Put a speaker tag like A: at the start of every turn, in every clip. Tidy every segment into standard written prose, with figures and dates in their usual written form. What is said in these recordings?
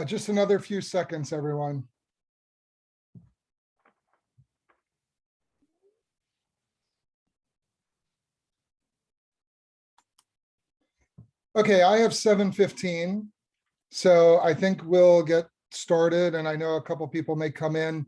A: Just another few seconds, everyone. Okay, I have 7:15, so I think we'll get started, and I know a couple people may come in.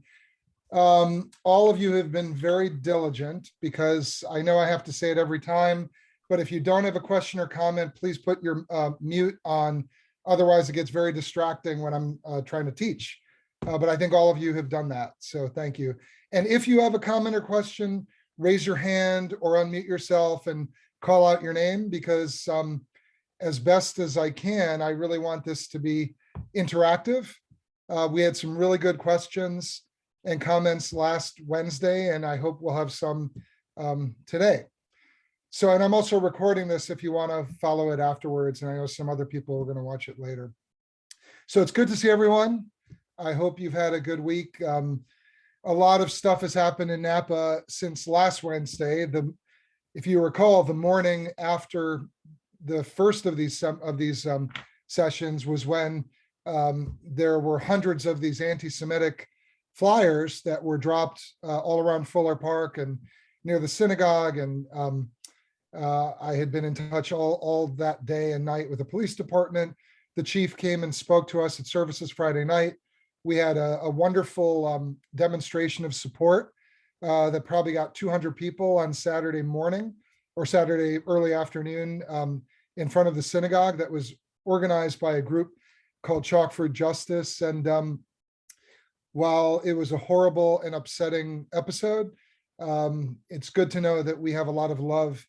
A: All of you have been very diligent, because I know I have to say it every time, but if you don't have a question or comment, please put your mute on. Otherwise, it gets very distracting when I'm trying to teach. But I think all of you have done that, so thank you. And if you have a comment or question, raise your hand or unmute yourself and call out your name, because as best as I can, I really want this to be interactive. We had some really good questions and comments last Wednesday, and I hope we'll have some today. So, and I'm also recording this if you want to follow it afterwards, and I know some other people are going to watch it later. So it's good to see everyone. I hope you've had a good week. A lot of stuff has happened in Napa since last Wednesday. If you recall, the morning after the first of these sessions was when there were hundreds of these anti-Semitic flyers that were dropped all around Fuller Park and near the synagogue. And I had been in touch all that day and night with the police department. The chief came and spoke to us at services Friday night. We had a wonderful demonstration of support that probably got 200 people on Saturday morning or Saturday early afternoon in front of the synagogue, that was organized by a group called Chalk for Justice. And while it was a horrible and upsetting episode, it's good to know that we have a lot of love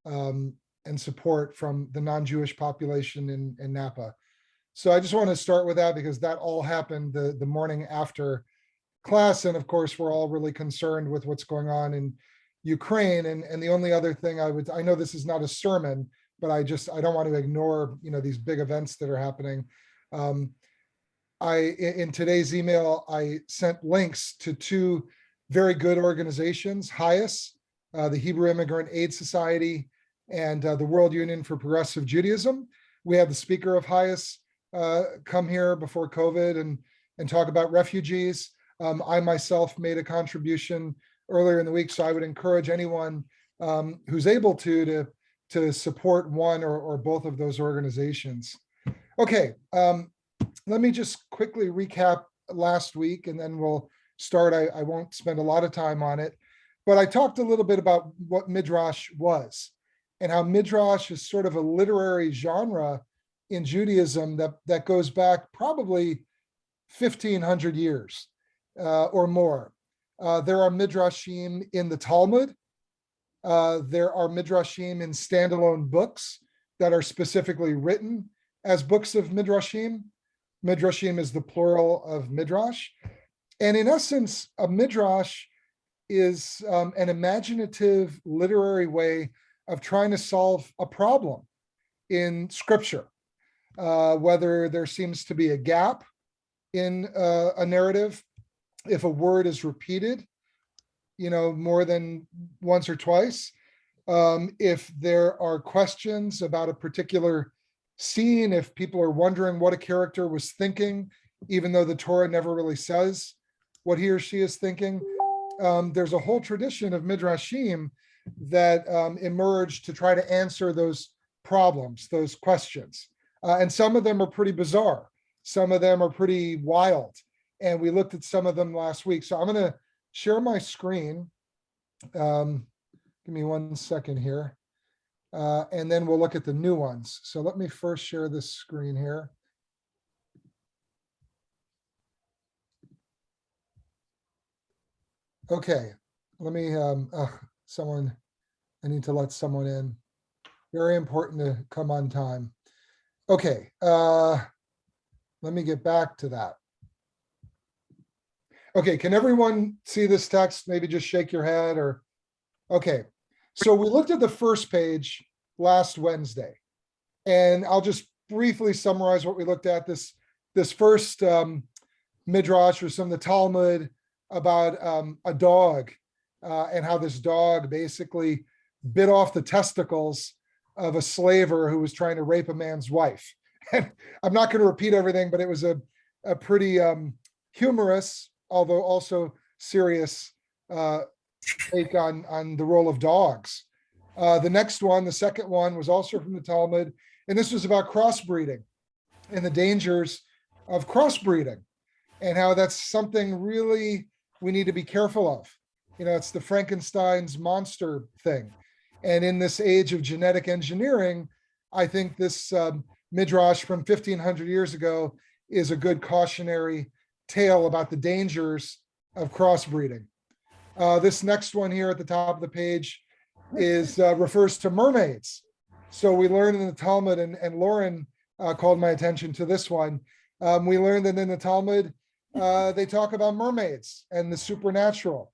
A: and support from the non-Jewish population in Napa. So I just want to start with that, because that all happened the morning after class. And of course, we're all really concerned with what's going on in Ukraine. And the only other thing I know this is not a sermon, but I don't want to ignore, these big events that are happening. In today's email, I sent links to two very good organizations, HIAS, the Hebrew Immigrant Aid Society, and the World Union for Progressive Judaism. We had the speaker of HIAS come here before COVID and talk about refugees. I myself made a contribution earlier in the week, so I would encourage anyone who's able to support one or both of those organizations. Okay, let me just quickly recap last week, and then we'll start. I won't spend a lot of time on it, but I talked a little bit about what Midrash was, and how Midrash is sort of a literary genre in Judaism that goes back probably 1,500 years or more. There are Midrashim in the Talmud. There are Midrashim in standalone books that are specifically written as books of Midrashim. Midrashim is the plural of Midrash. And in essence, a Midrash is an imaginative literary way of trying to solve a problem in scripture, whether there seems to be a gap in a narrative, if a word is repeated, more than once or twice, if there are questions about a particular scene, if people are wondering what a character was thinking, even though the Torah never really says what he or she is thinking. There's a whole tradition of Midrashim that emerged to try to answer those problems, those questions. And some of them are pretty bizarre. Some of them are pretty wild. And we looked at some of them last week. So I'm going to share my screen. Give me 1 second here. And then we'll look at the new ones. So let me first share this screen here. Okay, let me, I need to let someone in. Very important to come on time. Okay, let me get back to that. Okay, can everyone see this text? Maybe just shake your head or, okay. So we looked at the first page last Wednesday, and I'll just briefly summarize what we looked at. This first midrash or some of the Talmud about a dog and how this dog basically bit off the testicles of a slaver who was trying to rape a man's wife. And I'm not going to repeat everything, but it was a pretty humorous, although also serious take on the role of dogs. The next one, the second one, was also from the Talmud, and this was about crossbreeding and the dangers of crossbreeding and how that's something really we need to be careful of. It's the Frankenstein's monster thing. And in this age of genetic engineering, I think this Midrash from 1500 years ago is a good cautionary tale about the dangers of crossbreeding. This next one here at the top of the page is refers to mermaids. So we learned in the Talmud, and Lauren called my attention to this one. We learned that in the Talmud, they talk about mermaids and the supernatural.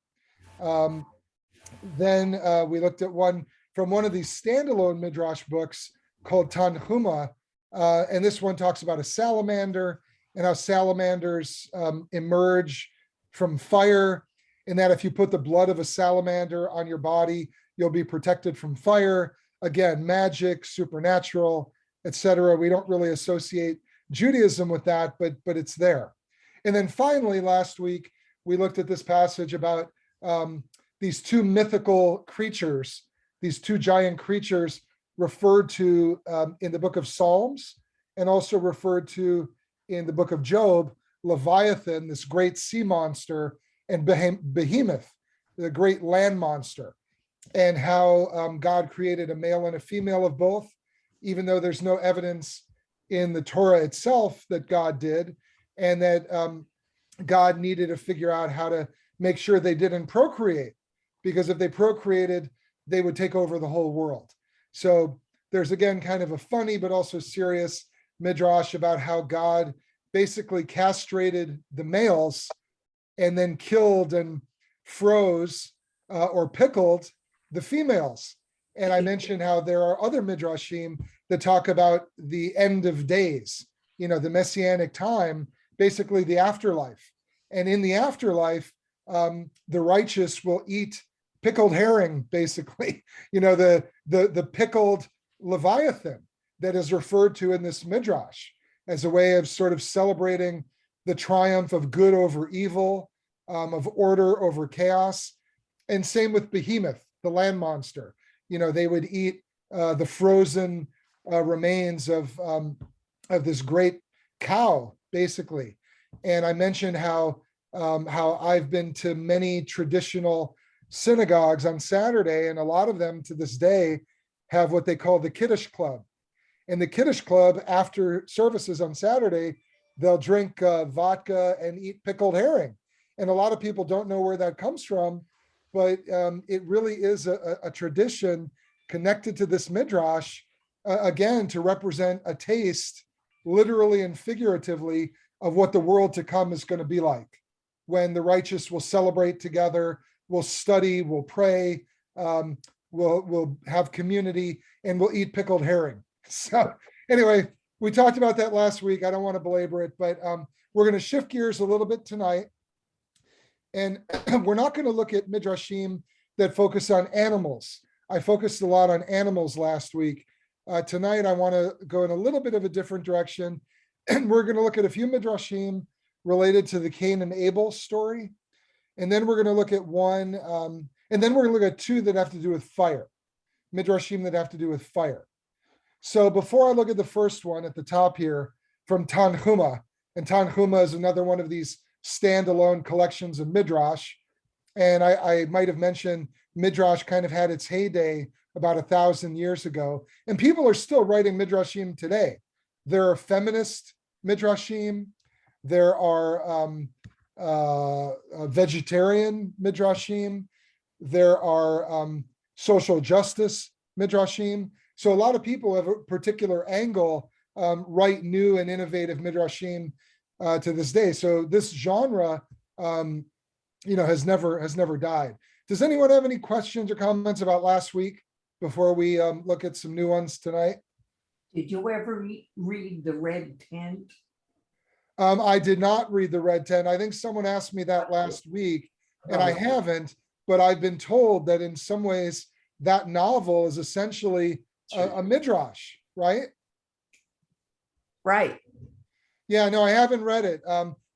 A: Then we looked at one from one of these standalone Midrash books called Tanhuma, and this one talks about a salamander and how salamanders emerge from fire, and that if you put the blood of a salamander on your body, you'll be protected from fire. Again, magic, supernatural, etc. We don't really associate Judaism with that, but it's there. And then finally, last week, we looked at this passage about these two mythical creatures, these two giant creatures referred to in the book of Psalms and also referred to in the book of Job, Leviathan, this great sea monster, and Behemoth, the great land monster, and how God created a male and a female of both, even though there's no evidence in the Torah itself that God did, and that God needed to figure out how to make sure they didn't procreate, because if they procreated, they would take over the whole world. So there's, again, kind of a funny but also serious midrash about how God basically castrated the males and then killed and froze or pickled the females. And I mentioned how there are other midrashim that talk about the end of days, the messianic time, basically the afterlife. And in the afterlife, the righteous will eat pickled herring, basically, the pickled Leviathan that is referred to in this midrash as a way of sort of celebrating the triumph of good over evil, of order over chaos. And same with Behemoth, the land monster. They would eat the frozen remains of this great cow, basically. And I mentioned how I've been to many traditional synagogues on Saturday, and a lot of them to this day have what they call the Kiddush Club. And the Kiddush Club, after services on Saturday, they'll drink vodka and eat pickled herring. And a lot of people don't know where that comes from, but it really is a tradition connected to this midrash, again, to represent a taste, literally and figuratively, of what the world to come is going to be like, when the righteous will celebrate together, will study, will pray, we'll have community, and we'll eat pickled herring. So anyway, we talked about that last week. I don't want to belabor it, but we're going to shift gears a little bit tonight. And we're not going to look at midrashim that focus on animals. I focused a lot on animals last week. Tonight, I want to go in a little bit of a different direction. And we're going to look at a few midrashim related to the Cain and Abel story. And then we're going to look at one, and then we're going to look at two that have to do with fire, midrashim that have to do with fire. So before I look at the first one at the top here from Tanhuma, and Tanhuma is another one of these standalone collections of midrash. And I might have mentioned midrash kind of had its heyday about 1,000 years ago, and people are still writing midrashim today. There are feminist midrashim. There are vegetarian midrashim. There are social justice midrashim. So a lot of people have a particular angle, write new and innovative midrashim to this day. So this genre, has never died. Does anyone have any questions or comments about last week before we look at some new ones tonight?
B: Did you ever read The Red Tent?
A: I did not read The Red Tent. I think someone asked me that last week, and I haven't, but I've been told that in some ways that novel is essentially a midrash, right?
B: Right.
A: Yeah, no, I haven't read it.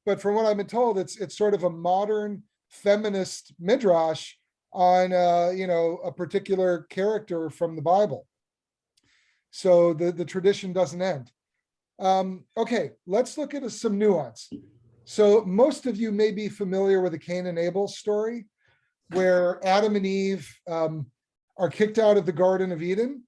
A: But from what I've been told, it's sort of a modern feminist midrash on a particular character from the Bible. So the tradition doesn't end. Okay, let's look at some nuance. So most of you may be familiar with the Cain and Abel story, where Adam and Eve are kicked out of the Garden of Eden.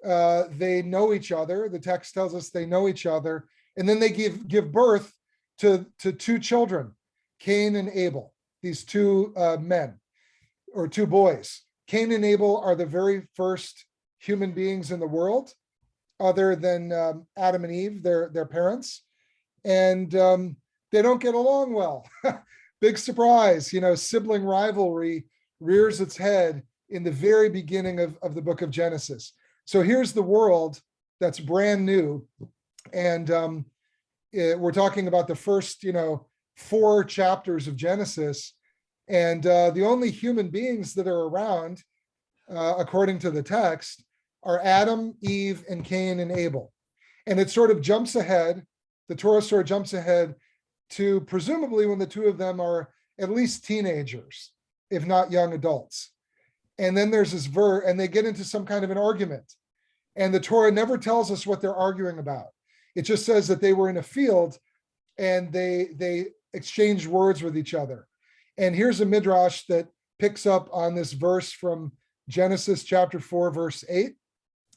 A: They know each other. The text tells us they know each other, and then they give birth to two children, Cain and Abel. These two men or two boys. Cain and Abel are the very first human beings in the world, other than Adam and Eve, their parents, and they don't get along well. Big surprise, sibling rivalry rears its head in the very beginning of the book of Genesis. So here's the world that's brand new, and we're talking about the first, 4 chapters of Genesis, and the only human beings that are around, according to the text, are Adam, Eve, and Cain and Abel. And it sort of jumps ahead, the Torah sort of jumps ahead to presumably when the two of them are at least teenagers, if not young adults. And then there's this verse, and they get into some kind of an argument. And the Torah never tells us what they're arguing about. It just says that they were in a field and they exchanged words with each other. And here's a midrash that picks up on this verse from Genesis chapter 4, verse 8.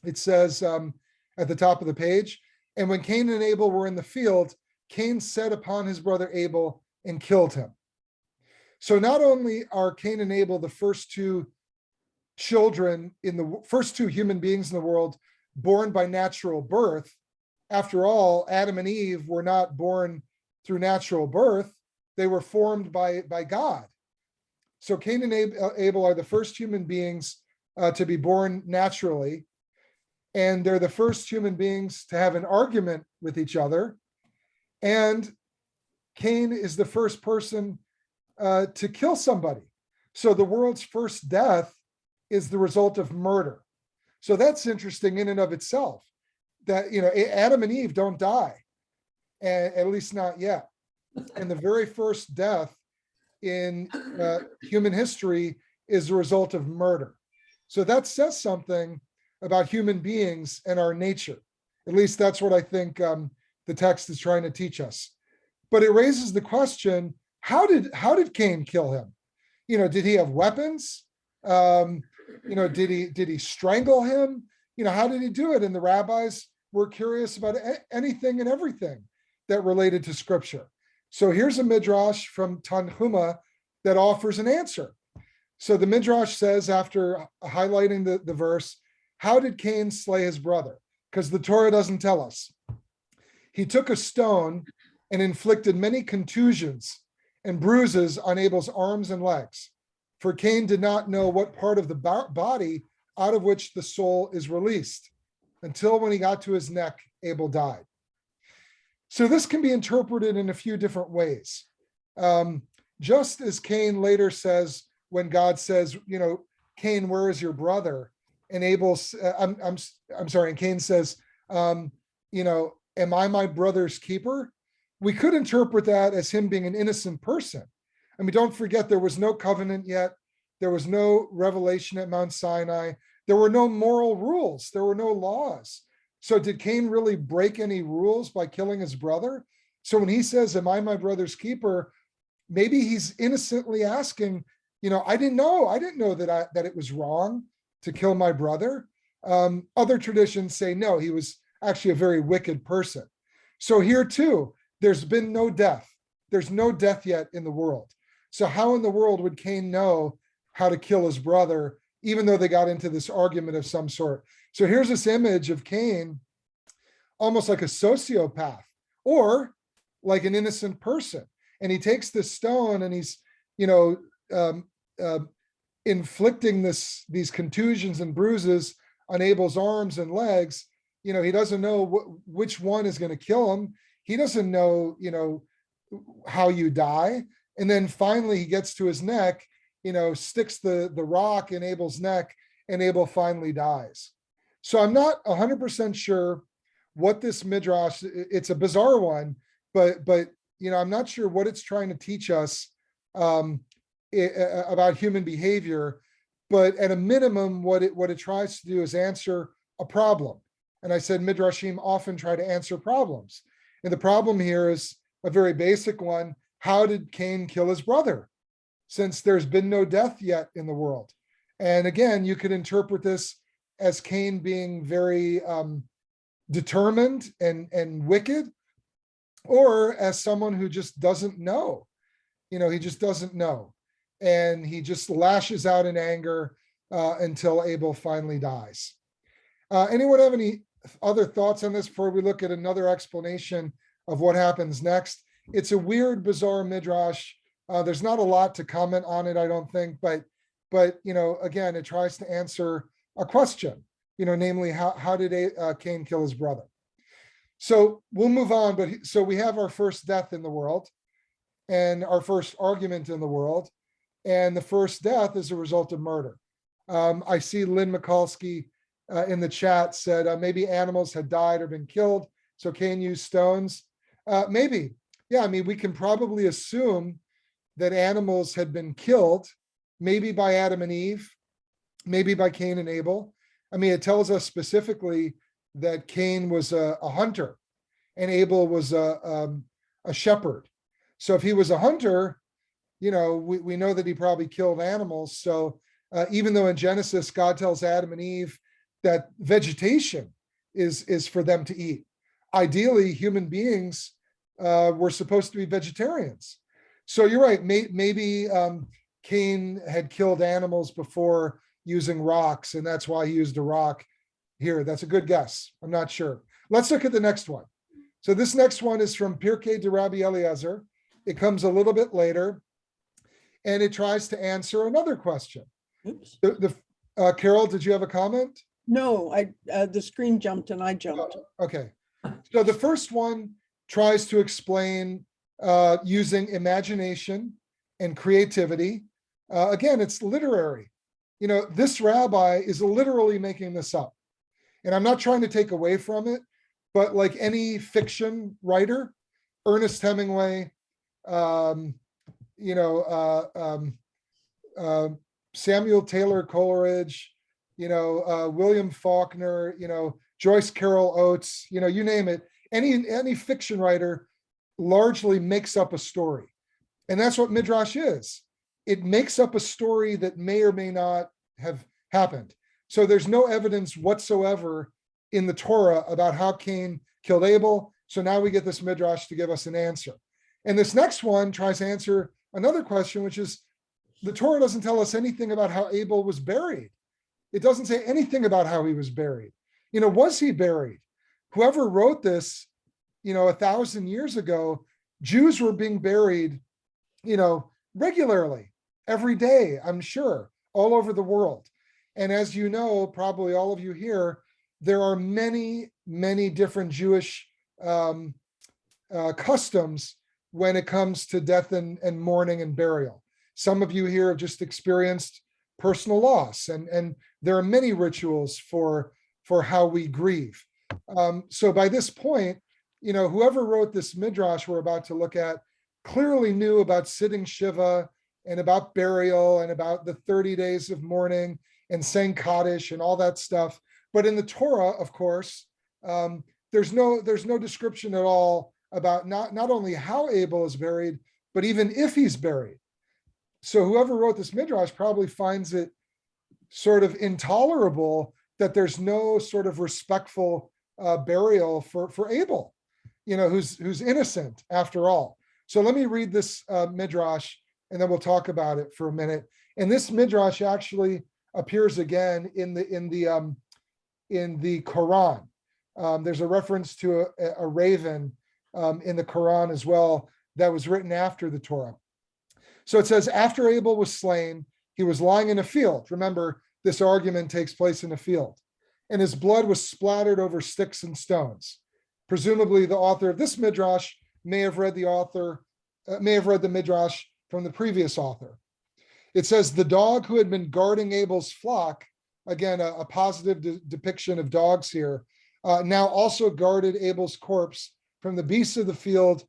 A: It says at the top of the page, and when Cain and Abel were in the field, Cain set upon his brother Abel and killed him. So not only are Cain and Abel the first two children in the first two human beings in the world born by natural birth. After all, Adam and Eve were not born through natural birth. They were formed by God. So Cain and Abel are the first human beings to be born naturally. And they're the first human beings to have an argument with each other. And Cain is the first person to kill somebody. So the world's first death is the result of murder. So that's interesting in and of itself, that, Adam and Eve don't die, at least not yet. And the very first death in human history is the result of murder. So that says something about human beings and our nature. At least that's what I think the text is trying to teach us. But it raises the question, how did Cain kill him? Did he have weapons? Did he strangle him? How did he do it? And the rabbis were curious about anything and everything that related to scripture. So here's a midrash from Tanhuma that offers an answer. So the midrash says, after highlighting the verse, how did Cain slay his brother? Because the Torah doesn't tell us. He took a stone and inflicted many contusions and bruises on Abel's arms and legs. For Cain did not know what part of the body out of which the soul is released, until when he got to his neck, Abel died. So this can be interpreted in a few different ways. Just as Cain later says, when God says, Cain, where is your brother? And Abel's, I'm sorry, and Cain says, am I my brother's keeper? We could interpret that as him being an innocent person. I mean, don't forget, there was no covenant yet. There was no revelation at Mount Sinai. There were no moral rules. There were no laws. So did Cain really break any rules by killing his brother? So when he says, am I my brother's keeper? Maybe he's innocently asking, I didn't know that it was wrong to kill my brother. Other traditions say, no, he was actually a very wicked person. So here too, there's been no death. There's no death yet in the world. So how in the world would Cain know how to kill his brother, even though they got into this argument of some sort? So here's this image of Cain, almost like a sociopath or like an innocent person. And he takes this stone and he's, inflicting these contusions and bruises on Abel's arms and legs. He doesn't know which one is going to kill him. He doesn't know, how you die. And then finally he gets to his neck, sticks the rock in Abel's neck, and Abel finally dies. So I'm not 100% sure what this midrash, it's a bizarre one, but I'm not sure what it's trying to teach us about human behavior. But at a minimum, what it tries to do is answer a problem. And I said midrashim often try to answer problems. And the problem here is a very basic one. How did Cain kill his brother? Since there's been no death yet in the world. And again, you could interpret this as Cain being very determined and wicked, or as someone who just doesn't know. He just doesn't know. And he just lashes out in anger until Abel finally dies. Anyone have any other thoughts on this before we look at another explanation of what happens next? It's a weird, bizarre midrash. There's not a lot to comment on it, I don't think, but again, it tries to answer a question, namely, how did Cain kill his brother? So we'll move on, so we have our first death in the world and our first argument in the world, and the first death is a result of murder. I see Lynn Mikulski in the chat said maybe animals had died or been killed, so Cain used stones. Maybe, yeah, we can probably assume that animals had been killed, maybe by Adam and Eve, maybe by Cain and Abel. It tells us specifically that Cain was a hunter and Abel was a shepherd. So if he was a hunter, we know that he probably killed animals. So even though in Genesis, God tells Adam and Eve that vegetation is for them to eat, ideally human beings were supposed to be vegetarians. So you're right, maybe Cain had killed animals before using rocks, and that's why he used a rock here. That's a good guess. I'm not sure. Let's look at the next one. So this next one is from Pirkei de Rabbi Eliezer. It comes a little bit later, and it tries to answer another question.
C: Oops.
A: Carol, did you have a comment?
C: No, the screen jumped and I jumped.
A: Okay. So the first one tries to explain using imagination and creativity. Again, it's literary. This rabbi is literally making this up. And I'm not trying to take away from it, but like any fiction writer, Ernest Hemingway, Samuel Taylor Coleridge, William Faulkner, Joyce Carol Oates, you name it. Any fiction writer largely makes up a story. And that's what Midrash is. It makes up a story that may or may not have happened. So there's no evidence whatsoever in the Torah about how Cain killed Abel. So now we get this Midrash to give us an answer. And this next one tries to answer another question, which is the Torah doesn't tell us anything about how Abel was buried. It doesn't say anything about how he was buried. Was he buried? Whoever wrote this, 1,000 years ago, Jews were being buried, regularly, every day, I'm sure, all over the world. And as you know, probably all of you here, there are many, many different Jewish customs when it comes to death and mourning and burial. Some of you here have just experienced personal loss, and there are many rituals for how we grieve. So by this point, whoever wrote this midrash we're about to look at clearly knew about sitting Shiva and about burial and about the 30 days of mourning and saying Kaddish and all that stuff. But in the Torah, of course, there's no description at all about not only how Abel is buried, but even if he's buried. So whoever wrote this midrash probably finds it sort of intolerable that there's no sort of respectful burial for Abel, who's innocent after all. So let me read this midrash, and then we'll talk about it for a minute. And this midrash actually appears again in the Quran. There's a reference to a raven in the Quran as well that was written after the Torah. So it says, after Abel was slain, he was lying in a field. Remember, this argument takes place in a field. And his blood was splattered over sticks and stones. Presumably the author of this midrash may have read the midrash from the previous author. It says, the dog who had been guarding Abel's flock again, a positive depiction of dogs here, now also guarded Abel's corpse from the beasts of the field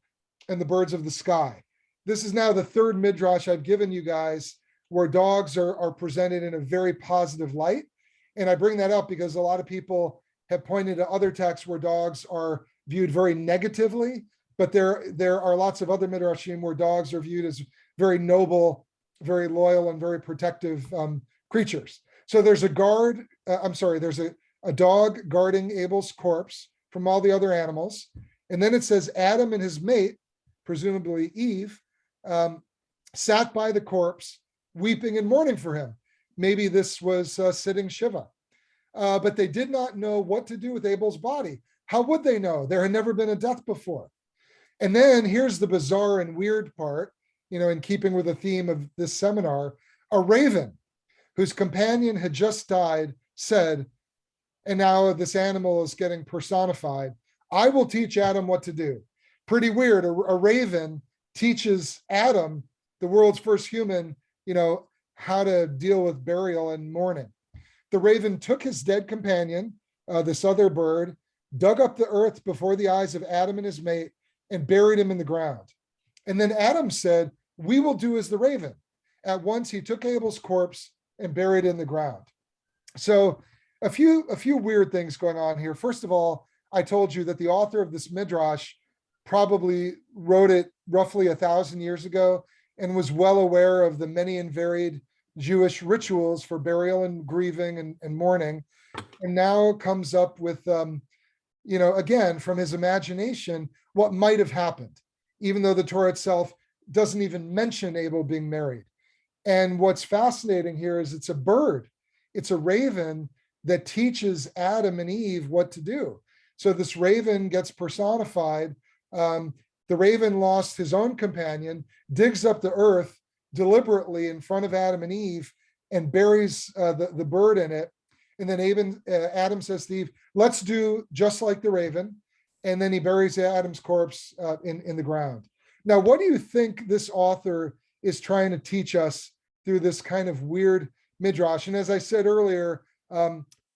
A: and the birds of the sky. This is now the third midrash I've given you guys where dogs are presented in a very positive light. And I bring that up because a lot of people have pointed to other texts where dogs are viewed very negatively, but there are lots of other midrashim where dogs are viewed as very noble, very loyal, and very protective creatures. So there's there's a dog guarding Abel's corpse from all the other animals. And then it says Adam and his mate, presumably Eve, sat by the corpse, weeping and mourning for him. Maybe this was sitting Shiva. But they did not know what to do with Abel's body. How would they know? There had never been a death before. And then here's the bizarre and weird part, in keeping with the theme of this seminar, a raven whose companion had just died said, and now this animal is getting personified, I will teach Adam what to do. Pretty weird. A raven teaches Adam, the world's first human, how to deal with burial and mourning. The raven took his dead companion, this other bird, dug up the earth before the eyes of Adam and his mate, and buried him in the ground. And then Adam said, we will do as the raven. At once he took Abel's corpse and buried it in the ground. So a few weird things going on here. First of all, I told you that the author of this midrash probably wrote it roughly 1,000 years ago and was well aware of the many and varied Jewish rituals for burial and grieving and mourning, and now comes up with, again, from his imagination, what might have happened, even though the Torah itself doesn't even mention Abel being married. And what's fascinating here is it's a bird, it's a raven that teaches Adam and Eve what to do. So this raven gets personified. The raven lost his own companion, digs up the earth deliberately in front of Adam and Eve and buries the bird in it. And then Adam says to Eve, let's do just like the raven. And then he buries Adam's corpse in the ground. Now, what do you think this author is trying to teach us through this kind of weird midrash? And as I said earlier,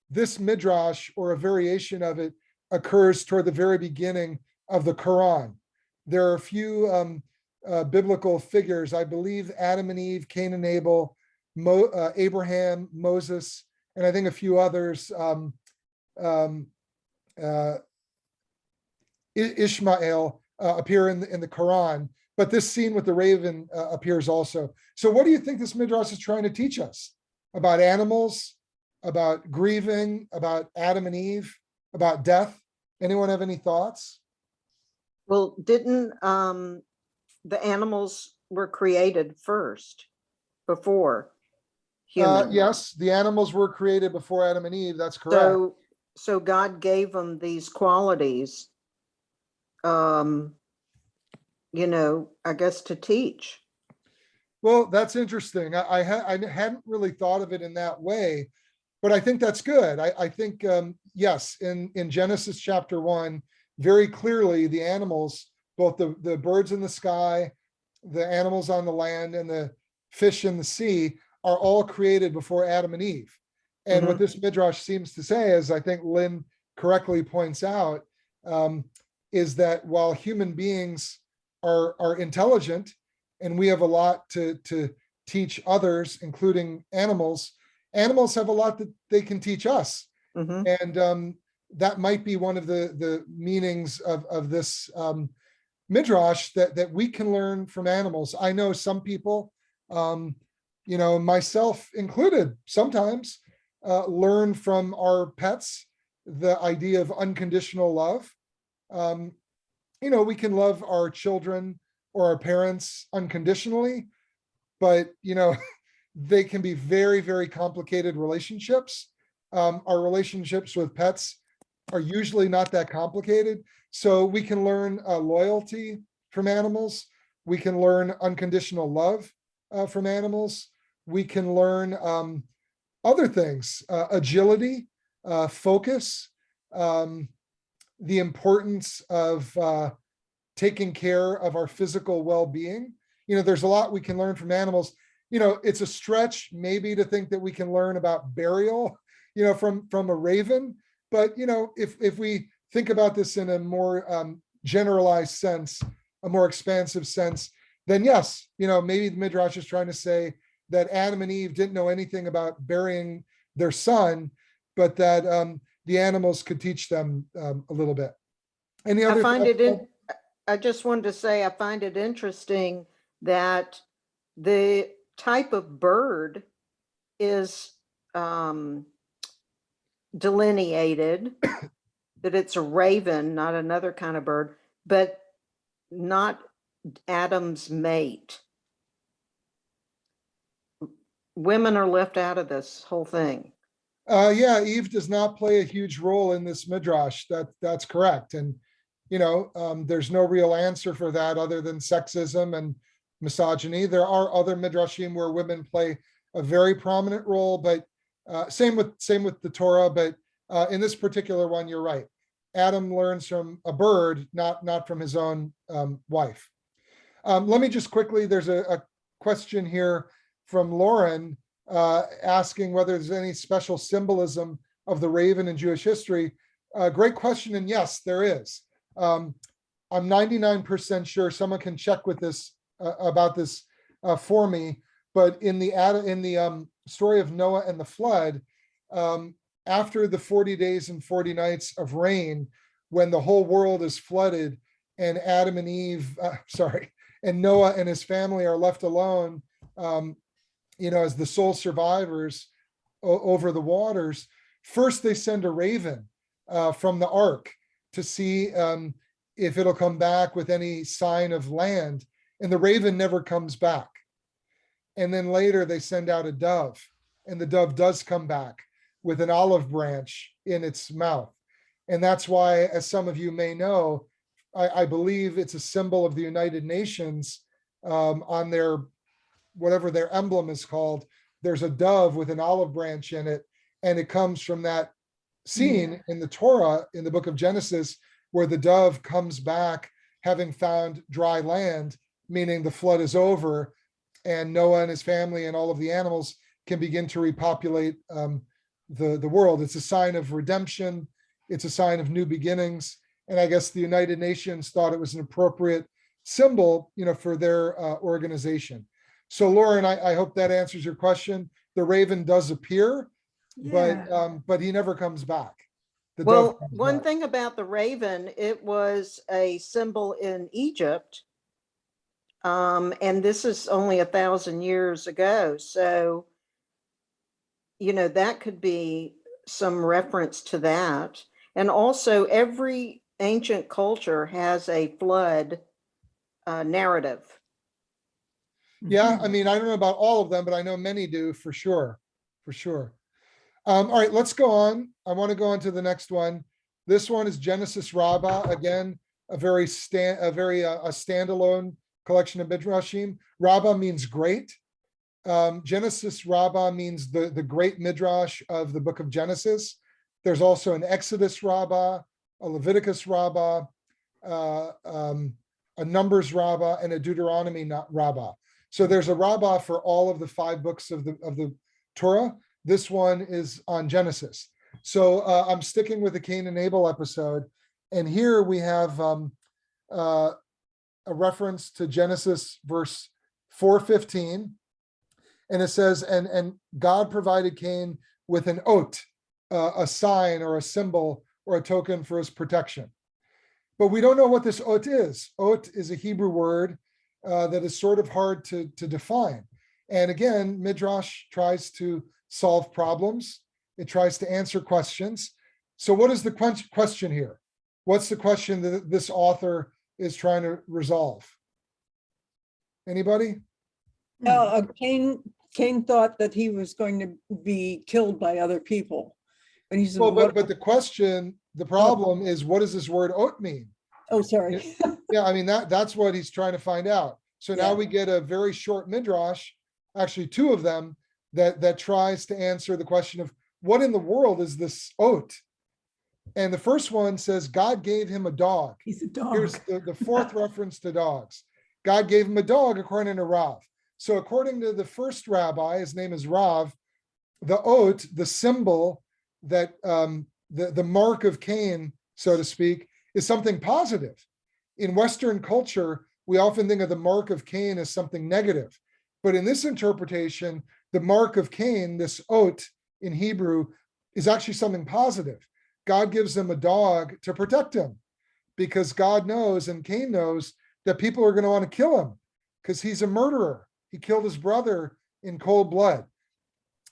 A: this midrash, or a variation of it, occurs toward the very beginning of the Quran. There are a few biblical figures, I believe Adam and Eve, Cain and Abel, Abraham, Moses, and I think a few others, Ishmael, appear in the Quran, but this scene with the raven appears also. So what do you think this midrash is trying to teach us about animals, about grieving, about Adam and Eve, about death? Anyone have any thoughts?
D: Well, didn't the animals were created first before humans?
A: Yes, the animals were created before Adam and Eve. That's correct.
D: So God gave them these qualities, I guess, to teach.
A: Well, that's interesting. I hadn't really thought of it in that way, but I think that's good. I think, yes, in Genesis chapter 1, very clearly the animals, both the birds in the sky, the animals on the land, and the fish in the sea are all created before Adam and Eve. And what this midrash seems to say, as I think Lynn correctly points out, is that while human beings are intelligent and we have a lot to teach others, including animals have a lot that they can teach us. And that might be one of the meanings of this midrash, that we can learn from animals. I know some people, myself included, sometimes learn from our pets the idea of unconditional love. We can love our children or our parents unconditionally, but they can be very, very complicated relationships. Our relationships with pets are usually not that complicated. So we can learn loyalty from animals. We can learn unconditional love from animals. We can learn other things, agility, focus, the importance of taking care of our physical well-being. There's a lot we can learn from animals. It's a stretch maybe to think that we can learn about burial from a raven. But, if we think about this in a more generalized sense, a more expansive sense, then yes, maybe the Midrash is trying to say that Adam and Eve didn't know anything about burying their son, but that the animals could teach them a little bit. Any other
D: I just wanted to say, I find it interesting that the type of bird is delineated, that it's a raven, not another kind of bird, but not Adam's mate. Women are left out of this whole thing.
A: Yeah, Eve does not play a huge role in this midrash. That's correct. And, there's no real answer for that other than sexism and misogyny. There are other midrashim where women play a very prominent role, but same with the Torah. But in this particular one, you're right. Adam learns from a bird, not from his own wife. Let me just quickly, there's a question here from Lauren asking whether there's any special symbolism of the raven in Jewish history. Great question, and yes, there is. I'm 99% sure, someone can check with this about this for me, but in the story of Noah and the flood, after the 40 days and 40 nights of rain, when the whole world is flooded and Adam and Eve, and Noah and his family are left alone, as the sole survivors over the waters, first they send a raven from the ark to see if it'll come back with any sign of land. And the raven never comes back. And then later they send out a dove, and the dove does come back with an olive branch in its mouth. And that's why, as some of you may know, I believe it's a symbol of the United Nations on their, whatever their emblem is called. There's a dove with an olive branch in it. And it comes from that scene in the Torah, in the book of Genesis, where the dove comes back having found dry land, meaning the flood is over, and Noah and his family and all of the animals can begin to repopulate the world. It's a sign of redemption. It's a sign of new beginnings. And I guess the United Nations thought it was an appropriate symbol, for their organization. So Lauren, I hope that answers your question. The raven does appear, but he never comes back.
D: Well, one thing about the raven, it was a symbol in Egypt. And this is only 1,000 years ago. So, that could be some reference to that. And also every ancient culture has a flood narrative.
A: Yeah, I don't know about all of them, but I know many do for sure. All right, let's go on. I want to go on to the next one. This one is Genesis Rabbah. Again, a standalone collection of midrashim. Rabbah means great. Genesis Rabbah means the great midrash of the book of Genesis. There's also an Exodus Rabbah, a Leviticus Rabbah, a Numbers Rabbah, and a Deuteronomy Rabbah. So there's a Rabbah for all of the 5 books of the Torah. This one is on Genesis. So I'm sticking with the Cain and Abel episode. And here we have a reference to Genesis verse 4:15. And it says, and God provided Cain with an oat, a sign or a symbol or a token for his protection. But we don't know what this oat is. Oat is a Hebrew word that is sort of hard to define. And again, Midrash tries to solve problems. It tries to answer questions. So what is the question here? What's the question that this author is trying to resolve? Anybody?
C: Cain thought that he was going to be killed by other people. And he said,
A: well, but the question, the problem is, what does this word oat mean?
C: Oh, sorry.
A: Yeah, that's what he's trying to find out. So now we get a very short midrash, actually 2 of them, that tries to answer the question of what in the world is this oat? And the first one says, God gave him a dog.
B: He's a dog.
A: Here's the 4th reference to dogs. God gave him a dog according to Rav. So according to the first rabbi, his name is Rav, the oat, the symbol that the mark of Cain, so to speak, is something positive. In Western culture, we often think of the mark of Cain as something negative. But in this interpretation, the mark of Cain, this ot in Hebrew, is actually something positive. God gives him a dog to protect him because God knows and Cain knows that people are going to want to kill him because he's a murderer. He killed his brother in cold blood.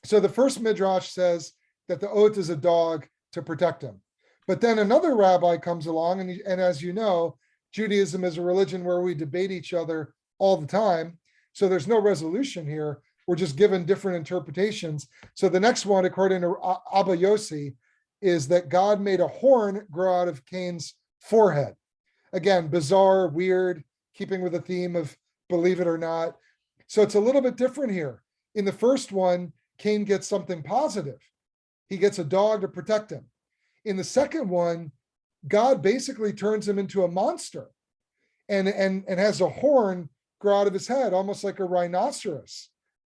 A: So the first midrash says that the ot is a dog to protect him. But then another rabbi comes along, and as you know, Judaism is a religion where we debate each other all the time. So there's no resolution here. We're just given different interpretations. So the next one, according to Abba Yossi, is that God made a horn grow out of Cain's forehead. Again, bizarre, weird, keeping with the theme of believe it or not. So it's a little bit different here. In the first one, Cain gets something positive. He gets a dog to protect him. In the second one, God basically turns him into a monster and has a horn grow out of his head, almost like a rhinoceros,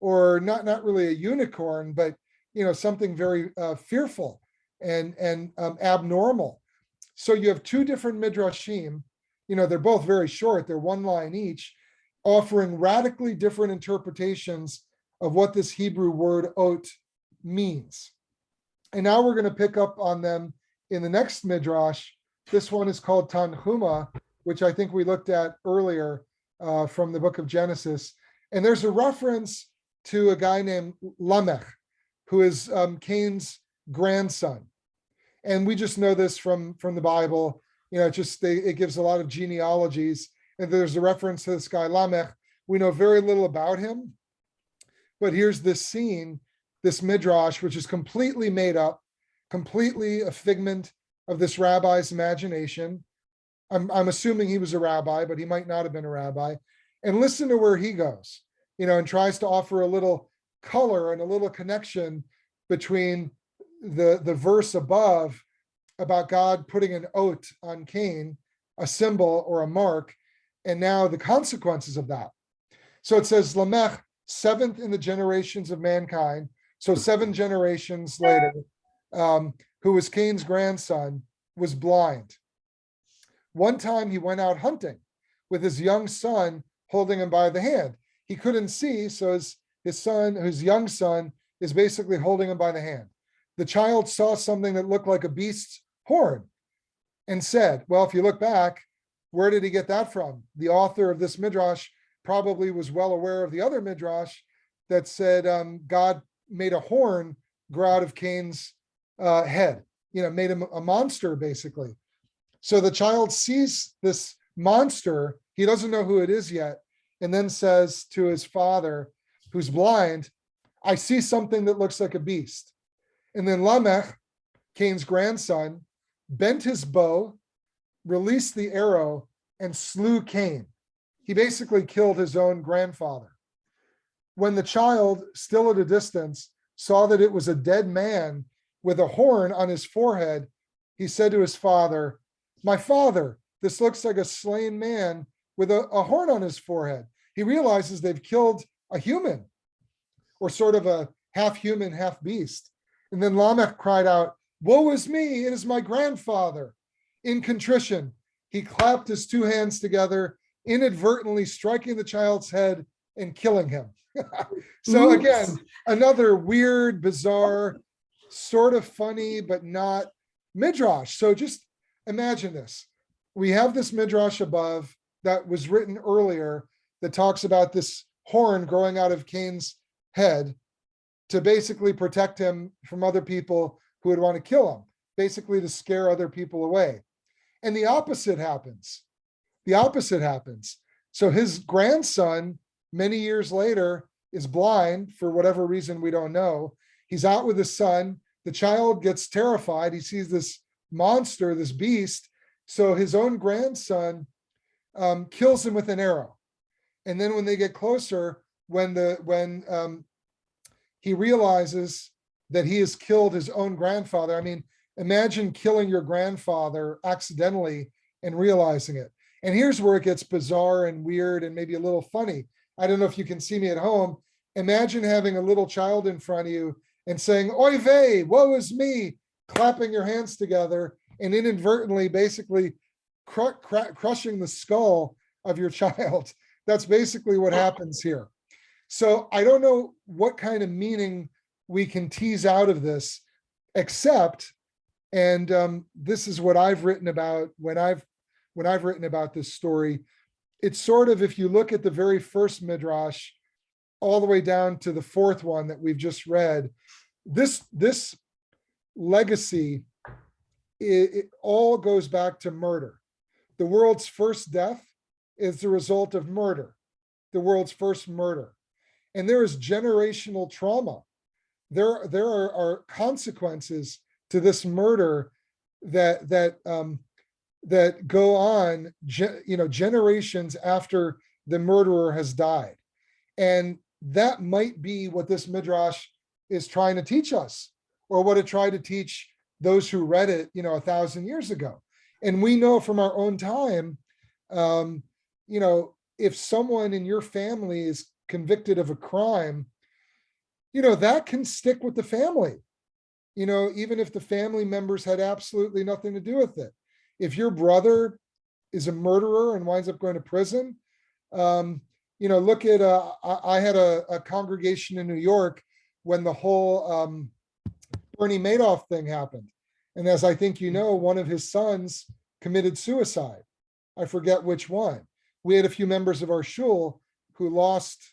A: or not really a unicorn, but something very fearful and abnormal. So you have two different midrashim. They're both very short. They're one line each, offering radically different interpretations of what this Hebrew word ot means. And now we're going to pick up on them in the next midrash. This one is called Tanhuma, which I think we looked at earlier from the book of Genesis. And there's a reference to a guy named Lamech, who is Cain's grandson. And we just know this from the Bible. It gives a lot of genealogies. And there's a reference to this guy Lamech. We know very little about him. But here's this scene, this midrash, which is completely made up, completely a figment of this rabbi's imagination. I'm assuming he was a rabbi, but he might not have been a rabbi. And listen to where he goes, and tries to offer a little color and a little connection between the verse above about God putting an ot on Cain, a symbol or a mark, and now the consequences of that. So it says, Lamech, seventh in the generations of mankind, so 7 generations later, who was Cain's grandson, was blind. One time he went out hunting with his young son holding him by the hand. He couldn't see, so his young son is basically holding him by the hand. The child saw something that looked like a beast's horn and said, well, if you look back, where did he get that from? The author of this midrash probably was well aware of the other midrash that said God made a horn grow out of Cain's head, made him a monster, basically. So the child sees this monster, he doesn't know who it is yet, and then says to his father, who's blind, I see something that looks like a beast. And then Lamech, Cain's grandson, bent his bow, released the arrow, and slew Cain. He basically killed his own grandfather. When the child, still at a distance, saw that it was a dead man with a horn on his forehead, he said to his father, my father, this looks like a slain man with a horn on his forehead. He realizes they've killed a human, or sort of a half human, half beast. And then Lamech cried out, woe is me, it is my grandfather. In contrition, he clapped his 2 hands together, inadvertently striking the child's head and killing him. So again, another weird, bizarre, sort of funny, but not midrash. So just imagine this. We have this midrash above that was written earlier that talks about this horn growing out of Cain's head to basically protect him from other people who would want to kill him, basically to scare other people away. And the opposite happens. The opposite happens. So his grandson, many years later, is blind for whatever reason we don't know. He's out with his son. The child gets terrified. He sees this monster, this beast. So his own grandson kills him with an arrow. And then when they get closer, when he realizes that he has killed his own grandfather. I mean, imagine killing your grandfather accidentally and realizing it. And here's where it gets bizarre and weird and maybe a little funny. I don't know if you can see me at home. Imagine having a little child in front of you and saying, oy vey, woe is me, clapping your hands together and inadvertently basically crushing the skull of your child. That's basically what happens here. So I don't know what kind of meaning we can tease out of this, except, and this is what I've written about when I've written about this story. It's sort of, if you look at the very first Midrash, all the way down to the fourth one that we've just read, this legacy, it all goes back to murder. The world's first death is the result of murder, the world's first murder. And there is generational trauma. There are consequences to this murder that go on, generations after the murderer has died. And that might be what this Midrash is trying to teach us, or what it tried to teach those who read it, 1,000 years ago. And we know from our own time, if someone in your family is convicted of a crime, that can stick with the family, even if the family members had absolutely nothing to do with it. If your brother is a murderer and winds up going to prison, look at, I had a congregation in New York when the whole Bernie Madoff thing happened. And as I think one of his sons committed suicide. I forget which one. We had a few members of our shul who lost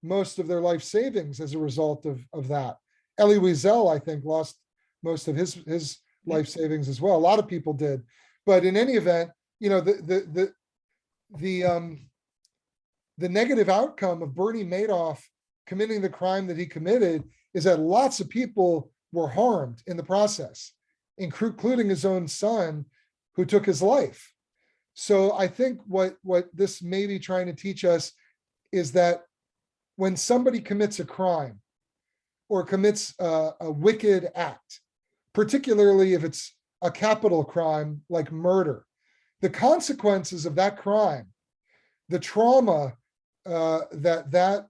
A: most of their life savings as a result of that. Elie Wiesel, I think, lost most of his life savings as well. A lot of people did. But in any event, the negative outcome of Bernie Madoff committing the crime that he committed is that lots of people were harmed in the process, including his own son, who took his life. So I think what this may be trying to teach us is that when somebody commits a crime or commits a wicked act, particularly if it's a capital crime like murder, the consequences of that crime, the trauma that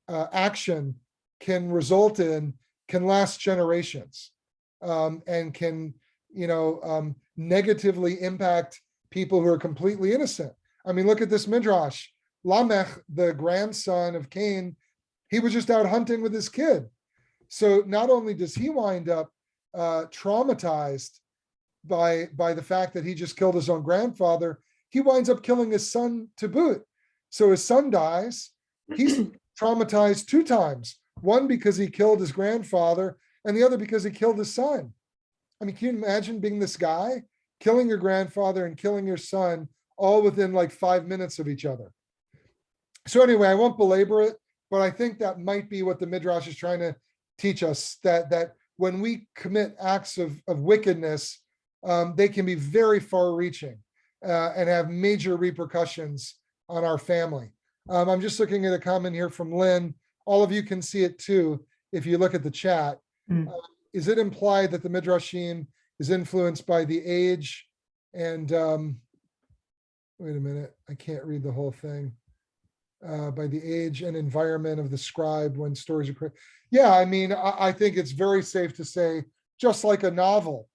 A: action can result in, can last generations, and can negatively impact people who are completely innocent. I mean, look at this Midrash. Lamech, the grandson of Cain, he was just out hunting with his kid. So not only does he wind up traumatized by the fact that he just killed his own grandfather, he winds up killing his son to boot. So his son dies. He's traumatized two times. One because he killed his grandfather, and the other because he killed his son. I mean, can you imagine being this guy, killing your grandfather and killing your son, all within like 5 minutes of each other? So anyway, I won't belabor it, but I think that might be what the Midrash is trying to teach us, that when we commit acts of wickedness, they can be very far-reaching and have major repercussions on our family. I'm just looking at a comment here from Lynn. All of you can see it too if you look at the chat. Is it implied that the midrashim is influenced by the age and wait a minute, I can't read the whole thing. By the age and environment of the scribe when stories are created? Yeah, I mean, I think it's very safe to say, just like a novel,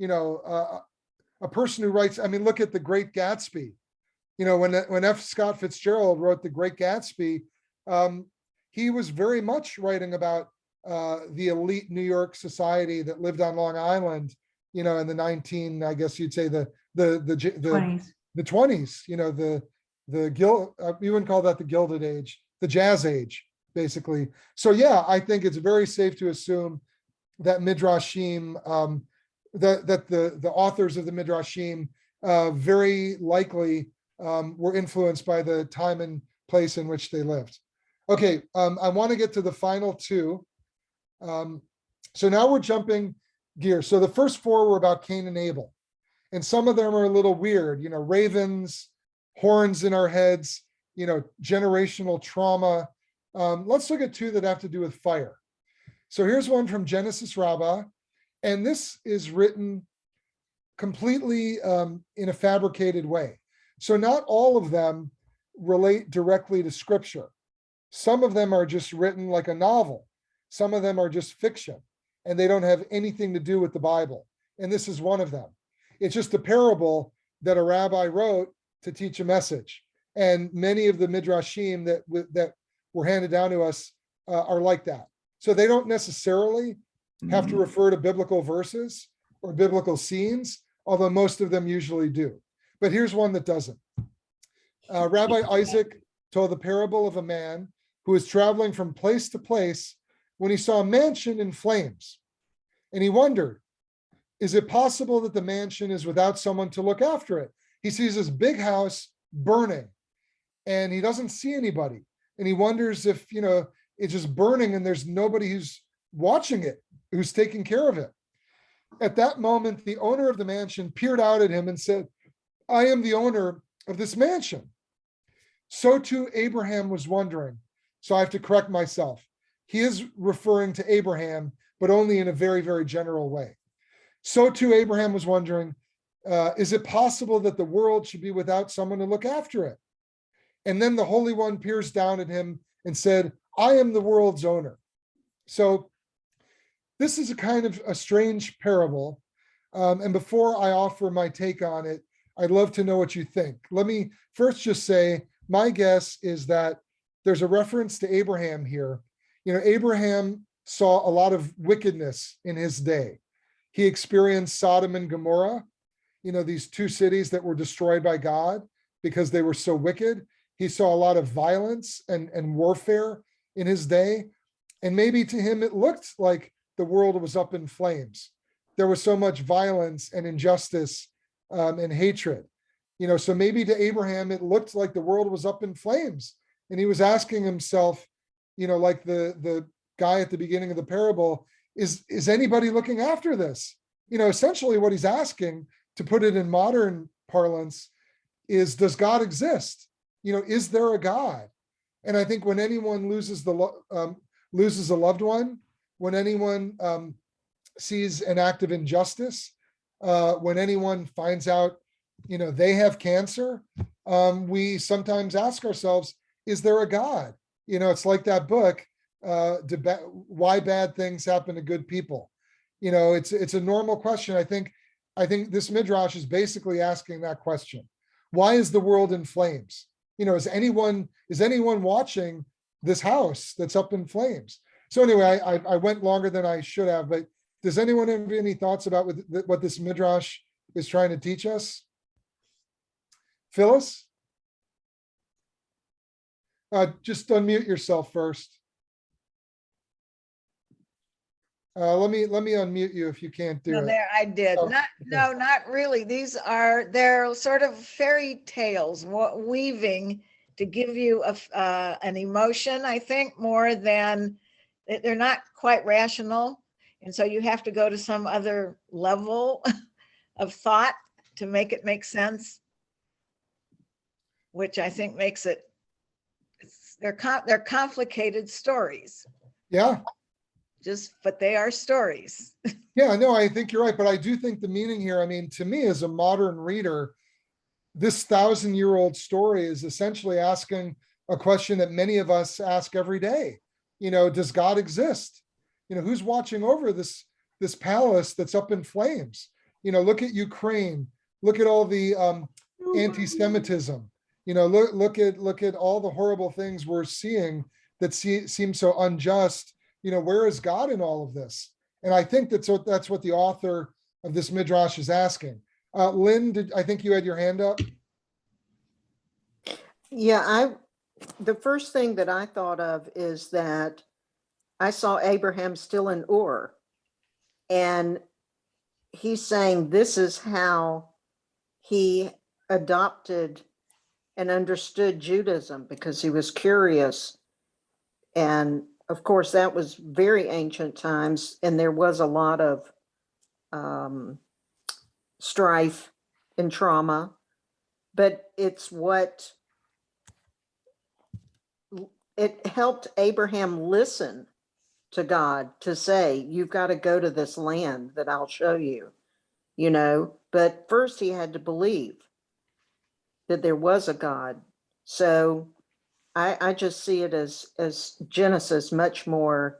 A: a person who writes, I mean, look at The Great Gatsby. When F. Scott Fitzgerald wrote The Great Gatsby, he was very much writing about the elite New York society that lived on Long Island, in the I guess you'd say the
B: 20s.
A: The 20s, you wouldn't call that the Gilded Age, the Jazz Age, basically. So yeah, I think it's very safe to assume that midrashim, that the authors of the midrashim very likely were influenced by the time and place in which they lived. Okay, I want to get to the final two. So now we're jumping gears. So the first four were about Cain and Abel, and some of them are a little weird, ravens, horns in our heads, generational trauma. Let's look at two that have to do with fire. So here's one from Genesis Rabbah, and this is written completely in a fabricated way. So not all of them relate directly to scripture. Some of them are just written like a novel. Some of them are just fiction. and they don't have anything to do with the Bible. And this is one of them. It's just a parable that a rabbi wrote to teach a message. And many of the midrashim that were handed down to us are like that. So they don't necessarily have to refer to biblical verses or biblical scenes, although most of them usually do. But here's one that doesn't. Rabbi Isaac told the parable of a man who was traveling from place to place when he saw a mansion in flames. And he wondered, is it possible that the mansion is without someone to look after it? He sees this big house burning and he doesn't see anybody. And he wonders if, it's just burning and there's nobody who's watching it, who's taking care of it. At that moment, the owner of the mansion peered out at him and said, I am the owner of this mansion. So too, Abraham was wondering. So I have to correct myself. He is referring to Abraham, but only in a very, very general way. So too, Abraham was wondering, is it possible that the world should be without someone to look after it? And then the Holy One peers down at him and said, I am the world's owner. So this is a kind of a strange parable. And before I offer my take on it, I'd love to know what you think. Let me first just say, my guess is that there's a reference to Abraham here. Abraham saw a lot of wickedness in his day. He experienced Sodom and Gomorrah, these two cities that were destroyed by God because they were so wicked. He saw a lot of violence and warfare in his day. And maybe to him, it looked like the world was up in flames. There was so much violence and injustice and hatred. So maybe to Abraham, it looked like the world was up in flames. And he was asking himself, like the guy at the beginning of the parable, is anybody looking after this? Essentially what he's asking, to put it in modern parlance, is, does God exist? Is there a God? And I think when anyone loses a loved one, when anyone sees an act of injustice, when anyone finds out, they have cancer, we sometimes ask ourselves, is there a God? It's like that book, Why Bad Things Happen to Good People. It's a normal question. I think this midrash is basically asking that question. Why is the world in flames? Is anyone watching this house that's up in flames? So anyway, I went longer than I should have, but does anyone have any thoughts about what this midrash is trying to teach us? Phyllis? Just unmute yourself first. Let me unmute you if you can't do it.
E: There I did.
A: Oh,
E: Not really. They're sort of fairy tales, weaving to give you an emotion, I think, more than they're not quite rational. And so you have to go to some other level of thought to make it make sense, which I think makes it, they're complicated stories.
A: Yeah.
E: But they are stories.
A: Yeah, no, I think you're right. But I do think the meaning here, to me as a modern reader, this 1,000-year-old story is essentially asking a question that many of us ask every day. Does God exist? Who's watching over this palace that's up in flames? Look at Ukraine. Look at all the anti-Semitism. Look at all the horrible things we're seeing that seem so unjust. Where is God in all of this? And I think that's what the author of this midrash is asking. Lynn, I think you had your hand up.
D: Yeah, the first thing that I thought of is that I saw Abraham still in Ur, and he's saying this is how he adopted and understood Judaism, because he was curious. And of course, that was very ancient times, and there was a lot of strife and trauma, but it helped Abraham listen to God, to say, you've got to go to this land that I'll show you, but first he had to believe that there was a God. So I just see it as Genesis much more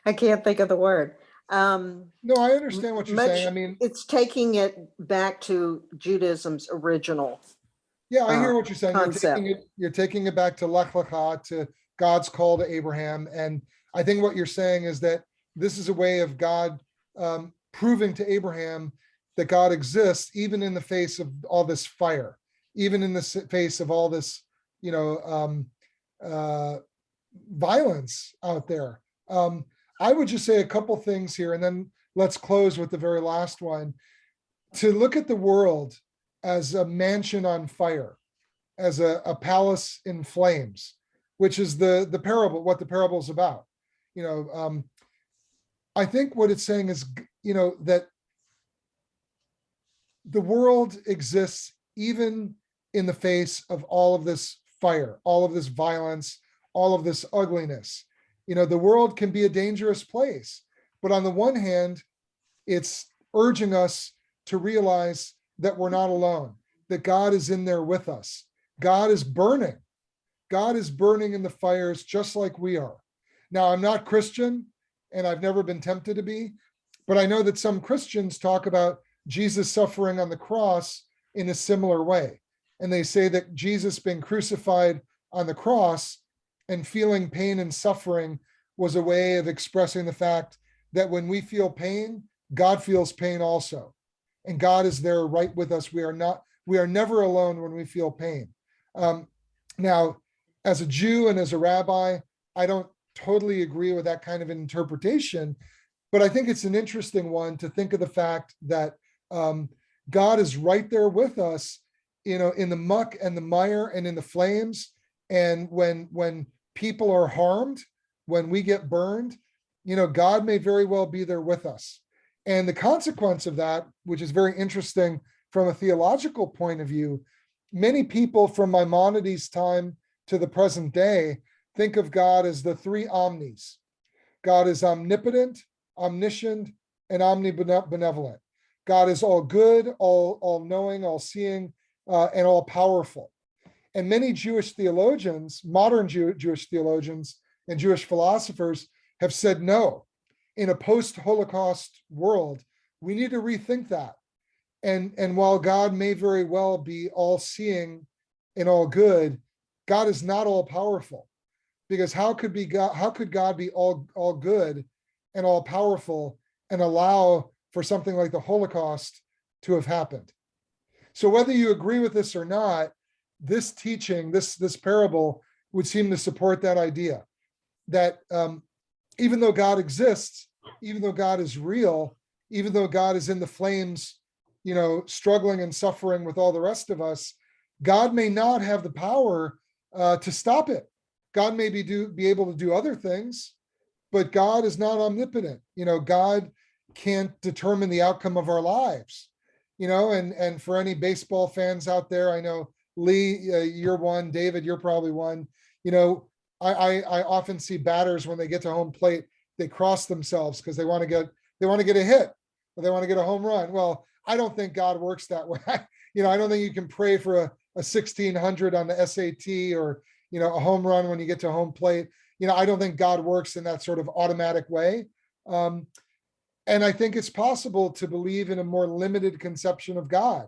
D: I can't think of the word.
A: No, I understand what you're saying. I mean,
D: It's taking it back to Judaism's original.
A: yeah, I hear what you're saying.
D: Concept.
A: You're taking it back to Lech Lecha, to God's call to Abraham. And I think what you're saying is that this is a way of God proving to Abraham that God exists, even in the face of all this fire, even in the face of all this, violence out there. I would just say a couple things here, and then let's close with the very last one. To look at the world as a mansion on fire, as a palace in flames, which is the parable, what the parable is about. I think what it's saying is, that the world exists even in the face of all of this fire, all of this violence, all of this ugliness. The world can be a dangerous place, but on the one hand, it's urging us to realize that we're not alone, that God is in there with us. God is burning. God is burning in the fires just like we are. Now, I'm not Christian, and I've never been tempted to be, but I know that some Christians talk about Jesus suffering on the cross in a similar way. And they say that Jesus being crucified on the cross and feeling pain and suffering was a way of expressing the fact that when we feel pain, God feels pain also. And God is there right with us. We are never alone when we feel pain. Now, as a Jew and as a rabbi, I don't totally agree with that kind of interpretation, but I think it's an interesting one to think of the fact that God is right there with us, in the muck and the mire and in the flames. And when people are harmed, when we get burned, God may very well be there with us. And the consequence of that, which is very interesting from a theological point of view, many people from Maimonides' time to the present day think of God as the three omnis. God is omnipotent, omniscient, and omnibenevolent. God is all good, all knowing, all seeing, and all powerful. And many Jewish theologians, modern Jewish theologians and Jewish philosophers have said, no, in a post-Holocaust world, we need to rethink that. And while God may very well be all seeing and all good, God is not all powerful. Because how could God be all good and all powerful and allow for something like the Holocaust to have happened? So whether you agree with this or not, this teaching, this parable would seem to support that idea that even though God exists, even though God is real, even though God is in the flames, struggling and suffering with all the rest of us, God may not have the power to stop it. God may be able to do other things, but God is not omnipotent. God can't determine the outcome of our lives. And for any baseball fans out there, I know Lee, you're one. David, you're probably one. I often see batters when they get to home plate, they cross themselves because they want to get a hit or they want to get a home run. Well, I don't think God works that way. I don't think you can pray for a 1600 on the SAT or a home run when you get to home plate. I don't think God works in that sort of automatic way. And I think it's possible to believe in a more limited conception of God.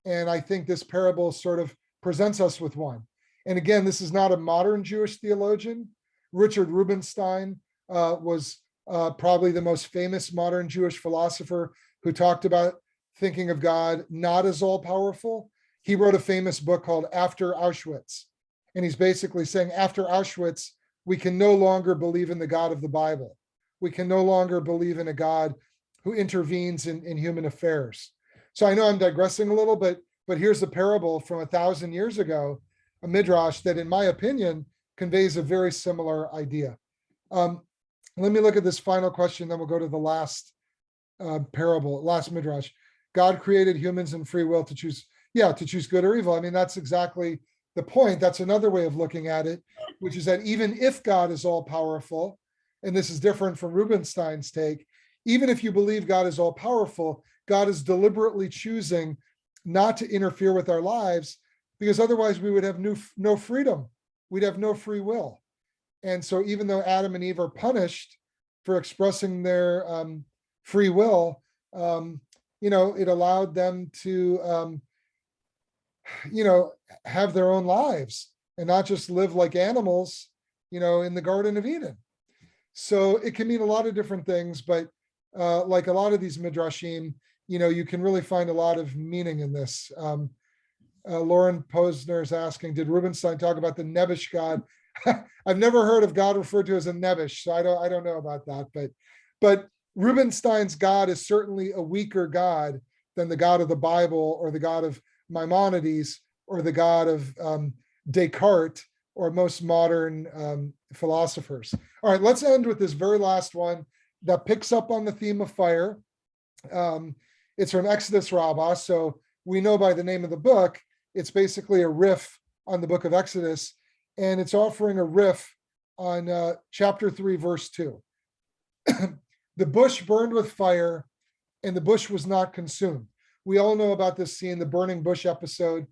A: And I think this parable sort of presents us with one. And again, this is not a modern Jewish theologian. Richard Rubinstein was probably the most famous modern Jewish philosopher who talked about thinking of God not as all powerful. He wrote a famous book called After Auschwitz. And he's basically saying after Auschwitz, we can no longer believe in the God of the Bible. We can no longer believe in a God who intervenes in human affairs. So I know I'm digressing a little, but here's a parable from 1,000 years ago, a midrash that, in my opinion, conveys a very similar idea. Let me look at this final question, then we'll go to the last parable, last midrash. God created humans in free will to choose good or evil. I mean, that's exactly the point. That's another way of looking at it, which is that even if God is all powerful, and this is different from Rubinstein's take, even if you believe God is all powerful, God is deliberately choosing not to interfere with our lives, because otherwise we would have no freedom. we'd have no free will. And so even though Adam and Eve are punished for expressing their free will, it allowed them to, have their own lives and not just live like animals, in the Garden of Eden. So it can mean a lot of different things, but like a lot of these midrashim, you can really find a lot of meaning in this. Lauren Posner is asking, did Rubenstein talk about the Nebish God? I've never heard of God referred to as a Nebish, so I don't know about that. But Rubenstein's God is certainly a weaker God than the God of the Bible or the God of Maimonides or the God of Descartes or most modern philosophers. All right, let's end with this very last one that picks up on the theme of fire. It's from Exodus Rabbah, so we know by the name of the book, it's basically a riff on the book of Exodus, and it's offering a riff on chapter 3, verse 2. The bush burned with fire, and the bush was not consumed. We all know about this scene, the burning bush episode,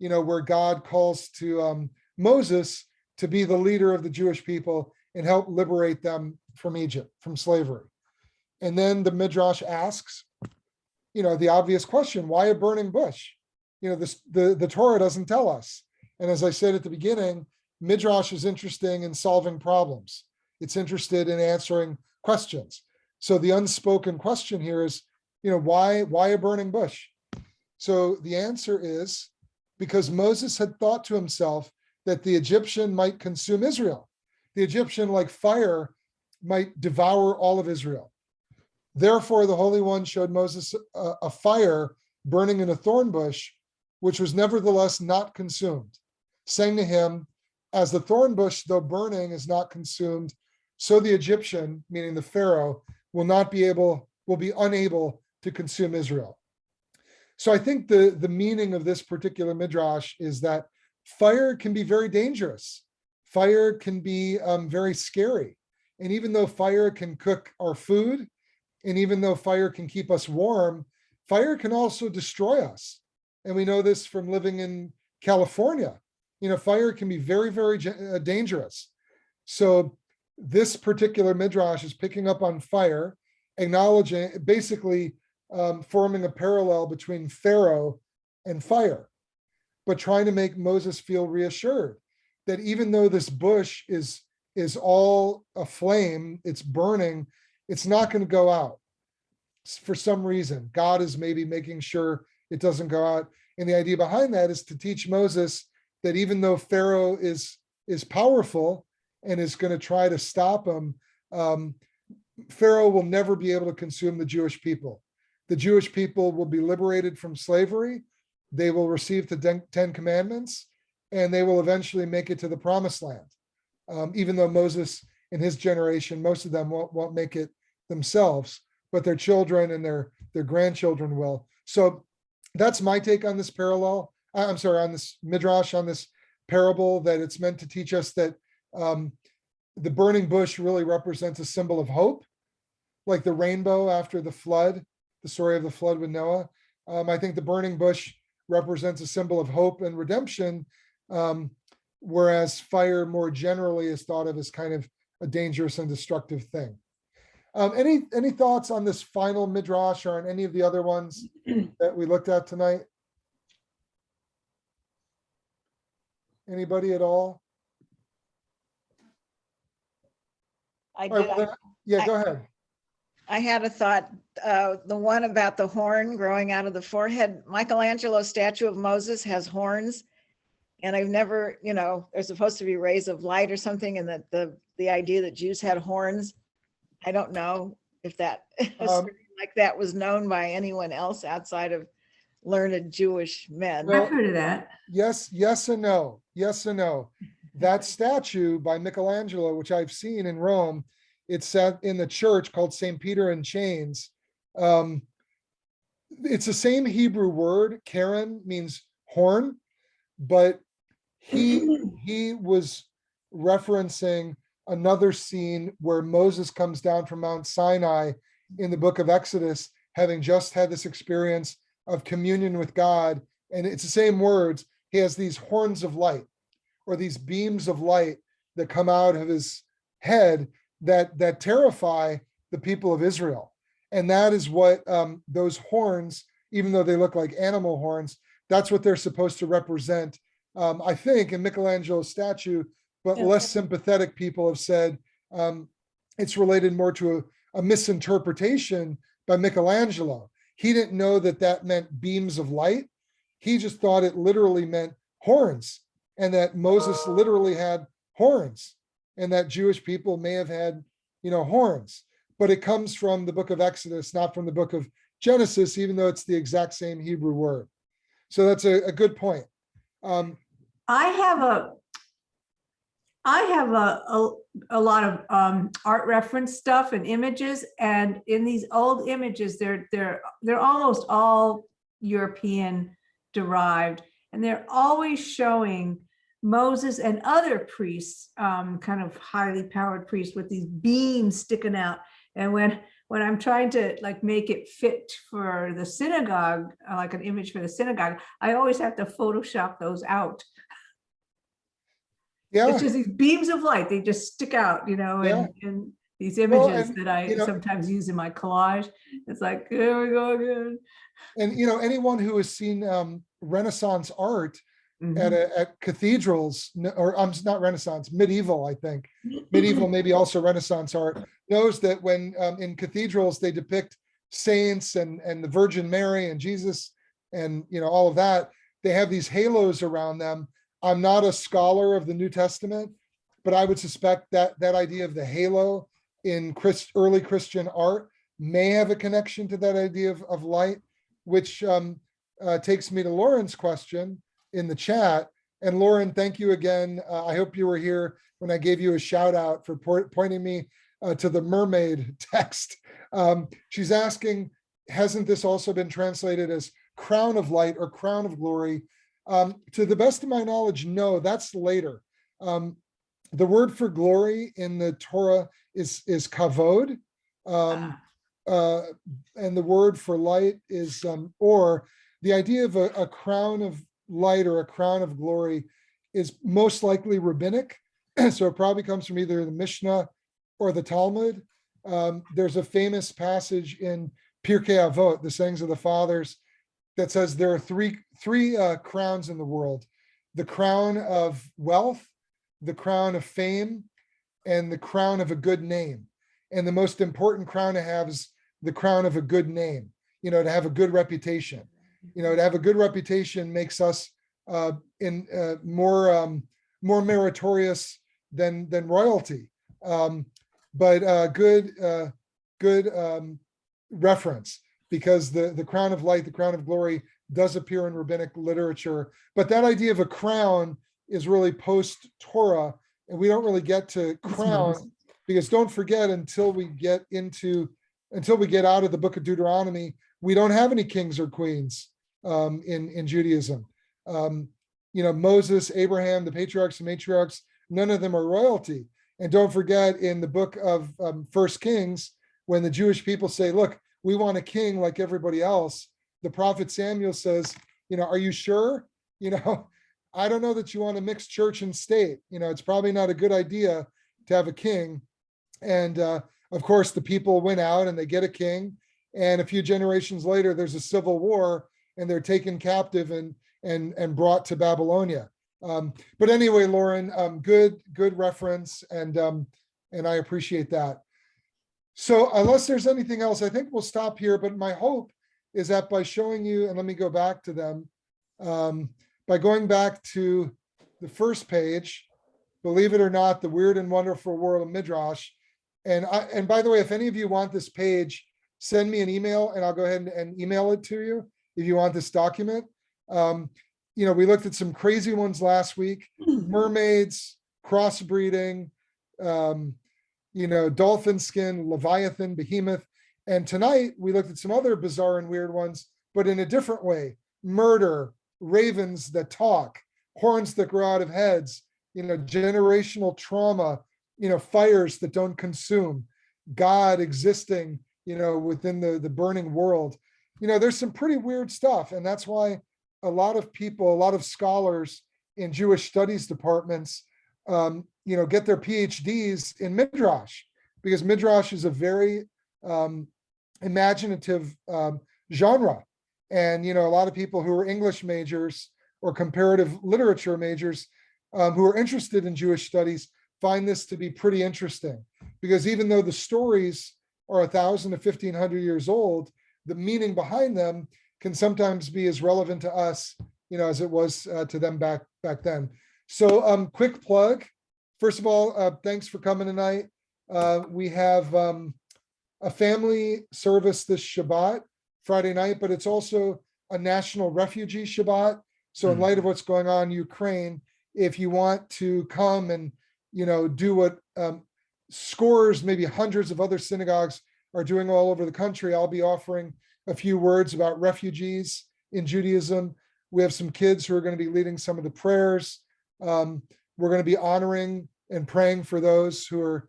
A: where God calls to Moses to be the leader of the Jewish people and help liberate them from Egypt, from slavery. And then the Midrash asks, the obvious question, why a burning bush? The Torah doesn't tell us. And as I said at the beginning, Midrash is interesting in solving problems. It's interested in answering questions. So the unspoken question here is, why a burning bush? So the answer is because Moses had thought to himself that the Egyptian might consume Israel. The Egyptian, like fire, might devour all of Israel. Therefore, the Holy One showed Moses a fire burning in a thorn bush, which was nevertheless not consumed, saying to him, as the thorn bush, though burning, is not consumed, so the Egyptian, meaning the Pharaoh, will be unable to consume Israel. So I think the meaning of this particular midrash is that fire can be very dangerous. Fire can be very scary. And even though fire can cook our food, and even though fire can keep us warm, fire can also destroy us. And we know this from living in California. Fire can be very, very dangerous. So this particular midrash is picking up on fire, acknowledging, basically forming a parallel between Pharaoh and fire, but trying to make Moses feel reassured that even though this bush is all aflame, it's burning, it's not going to go out. For some reason, God is maybe making sure it doesn't go out. And the idea behind that is to teach Moses that even though Pharaoh is powerful and is going to try to stop him, Pharaoh will never be able to consume the Jewish people. The Jewish people will be liberated from slavery. They will receive the 10 Commandments, and they will eventually make it to the Promised Land. Even though Moses and his generation, most of them won't make it themselves, but their children and their grandchildren will. So that's my take on this parallel. On this midrash, on this parable, that it's meant to teach us that the burning bush really represents a symbol of hope, like the rainbow after the flood, the story of the flood with Noah. I think the burning bush represents a symbol of hope and redemption, whereas fire more generally is thought of as kind of a dangerous and destructive thing. Any thoughts on this final midrash or on any of the other ones that we looked at tonight? Anybody at all?
E: I
A: All right,
E: did.
A: well, yeah, go ahead.
E: I had a thought, the one about the horn growing out of the forehead. Michelangelo's statue of Moses has horns, and I've never, they're supposed to be rays of light or something, and that the idea that Jews had horns, I don't know if that like that was known by anyone else outside of learned Jewish men.
A: Well,
B: I've heard of that.
A: Yes and no. Yes and no. That statue by Michelangelo, which I've seen in Rome, it's set in the church called St. Peter in Chains. It's the same Hebrew word. Karen means horn, but he was referencing another scene where Moses comes down from Mount Sinai in the book of Exodus, having just had this experience of communion with God. And it's the same words. He has these horns of light, or these beams of light that come out of his head that terrify the people of Israel. And that is what those horns, even though they look like animal horns, that's what they're supposed to represent. I think in Michelangelo's statue, but
C: Yeah.
A: less sympathetic people have said it's related more to a misinterpretation by Michelangelo. He didn't know that that meant beams of light. He just thought it literally meant horns, and that Moses literally had horns, and that Jewish people may have had, horns. But it comes from the book of Exodus, not from the book of Genesis, even though it's the exact same Hebrew word. So that's a good point.
B: I have a lot of art reference stuff and images, and in these old images, they're almost all European derived, and they're always showing Moses and other priests, kind of highly powered priests with these beams sticking out. And when I'm trying to like make it fit for the synagogue, like an image for the synagogue, I always have to Photoshop those out.
A: Yeah.
B: It's just these beams of light, they just stick out,
A: Yeah.
B: and these images
A: and,
B: that I sometimes use in my collage. It's like, here we go again.
A: And anyone who has seen Renaissance art
B: Mhm.
A: at cathedrals, or not Renaissance, medieval, I think, medieval, maybe also Renaissance art, knows that when in cathedrals they depict saints and the Virgin Mary and Jesus and all of that, they have these halos around them. I'm not a scholar of the New Testament, but I would suspect that that idea of the halo in early Christian art may have a connection to that idea of light, which takes me to Lauren's question in the chat. And Lauren, thank you again. I hope you were here when I gave you a shout out for pointing me to the mermaid text. She's asking, hasn't this also been translated as crown of light or crown of glory? To the best of my knowledge, no, that's later. The word for glory in the Torah is kavod, and the word for light is or. The idea of a crown of light or a crown of glory is most likely rabbinic, so it probably comes from either the Mishnah or the Talmud. There's a famous passage in Pirkei Avot, the sayings of the fathers, that says there are three crowns in the world: the crown of wealth, the crown of fame, and the crown of a good name. And the most important crown to have is the crown of a good name, to have a good reputation. To have a good reputation makes us more meritorious than royalty. But good reference, because the crown of light, the crown of glory, does appear in rabbinic literature. But that idea of a crown is really post-Torah, and we don't really get to crown, because don't forget, until we get out of the book of Deuteronomy, we don't have any kings or queens in Judaism. Moses, Abraham, the patriarchs and matriarchs, none of them are royalty. And don't forget, in the book of First Kings, when the Jewish people say, look, we want a king like everybody else, the prophet Samuel says, are you sure? I don't know that you want to mix church and state. It's probably not a good idea to have a king. And of course, the people went out and they get a king. And a few generations later, there's a civil war, and they're taken captive and brought to Babylonia. But anyway, Lauren, good reference, and I appreciate that. So unless there's anything else, I think we'll stop here. But my hope is that by showing you, and let me go back to them, by going back to the first page, believe it or not, the weird and wonderful world of Midrash. And by the way, if any of you want this page, send me an email and I'll go ahead and email it to you if you want this document. We looked at some crazy ones last week: mermaids, crossbreeding, dolphin skin, Leviathan, behemoth. And tonight we looked at some other bizarre and weird ones, but in a different way: murder, ravens that talk, horns that grow out of heads, generational trauma, fires that don't consume, God existing, within the burning world. There's some pretty weird stuff. And that's why a lot of people, a lot of scholars in Jewish studies departments, get their PhDs in Midrash, because Midrash is a very imaginative genre. And, a lot of people who are English majors or comparative literature majors who are interested in Jewish studies find this to be pretty interesting, because even though the stories are 1,000 to 1,500 years old, the meaning behind them can sometimes be as relevant to us, as it was to them back then. So quick plug. First of all, thanks for coming tonight. We have a family service this Shabbat, Friday night, but it's also a national refugee Shabbat. So in light of what's going on in Ukraine, if you want to come and, do what scores, maybe hundreds of other synagogues are doing all over the country, I'll be offering a few words about refugees in Judaism. We have some kids who are going to be leading some of the prayers. We're going to be honoring and praying for those who are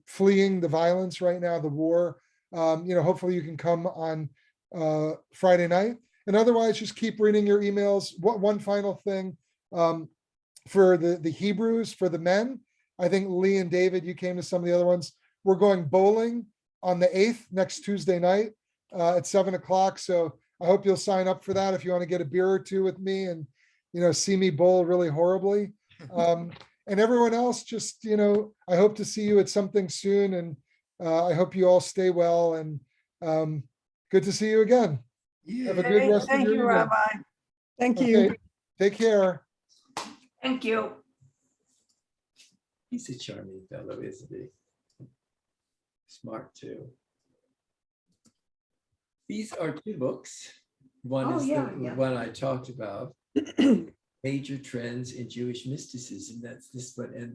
A: fleeing the violence right now, the war. Hopefully you can come on Friday night. And otherwise, just keep reading your emails. One final thing for the Hebrews, for the men, I think Lee and David, you came to some of the other ones. We're going bowling on the 8th, next Tuesday night at 7:00. So I hope you'll sign up for that if you want to get a beer or two with me and, see me bowl really horribly. And everyone else, just, I hope to see you at something soon. And I hope you all stay well, and good to see you again. Have a good rest of
B: Thank
A: your
B: you,
A: evening.
B: Rabbi.
C: Thank you.
A: Okay, take care.
B: Thank you.
F: He's a charming fellow, isn't he? Smart too. These are two books. One
B: Oh,
F: is
B: yeah,
F: the
B: yeah.
F: one I talked about, Major Trends in Jewish Mysticism. That's this one, and